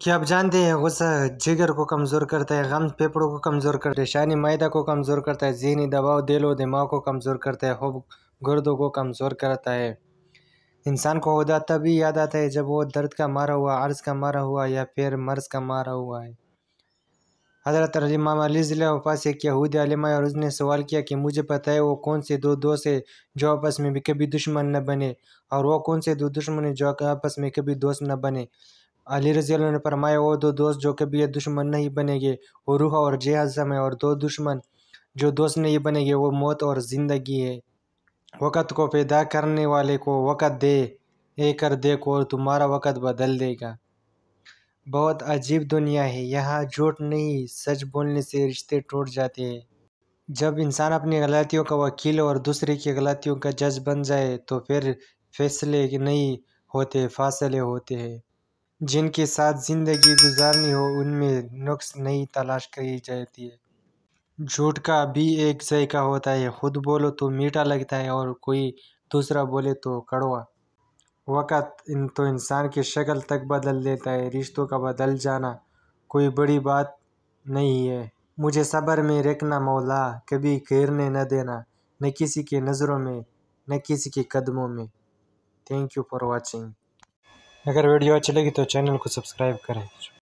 क्या आप जानते हैं गुस्सा जिगर को कमज़ोर करता है, गम फेफड़ों को कमज़ोर करता है, परेशानी मैदा को कमज़ोर करता है, ज़हनी दबाव दिल और दिमाग को कमज़ोर करता है, खूब गुर्दों को कमज़ोर करता है। इंसान को खुदा तभी याद आता है जब वो दर्द का मारा हुआ, अर्ज़ का मारा हुआ या फिर मर्ज़ का मारा हुआ है। हज़रत इमाम अली रज़ियल्लाहु अन्हु से एक यहूदी आलिम आया और उसने सवाल किया कि मुझे पता है वो कौन से दो दोस्त हैं जो आपस में भी कभी दुश्मन न बने, और वो कौन से दो दुश्मन हैं जो आपस में कभी दोस्त न बने। अली रज़ियल्लाहु अन्हु ने फरमाया, वो दो दोस्त जो कभी ये दुश्मन नहीं बनेंगे वो रूह और जहन्नम है, और दो दुश्मन जो दोस्त नहीं बनेंगे वो मौत और ज़िंदगी है। वक़्त को पैदा करने वाले को वक़्त दे, ए कर देखो और तुम्हारा वक़्त बदल देगा। बहुत अजीब दुनिया है, यहाँ झूठ नहीं सच बोलने से रिश्ते टूट जाते हैं। जब इंसान अपनी गलतियों का वकील और दूसरे की गलतियों का जज बन जाए तो फिर फैसले नहीं होते, फासले होते हैं। जिनके साथ ज़िंदगी गुजारनी हो उनमें नुक्स नहीं तलाश करी जाती है। झूठ का भी एक जायका होता है, खुद बोलो तो मीठा लगता है और कोई दूसरा बोले तो कड़वा। वक़्त तो इंसान की शक्ल तक बदल देता है, रिश्तों का बदल जाना कोई बड़ी बात नहीं है। मुझे सब्र में रखना मौला, कभी घेरने न देना, न किसी की नज़रों में न किसी के कदमों में। Thank you for watching. अगर वीडियो अच्छी लगी तो चैनल को सब्सक्राइब करें।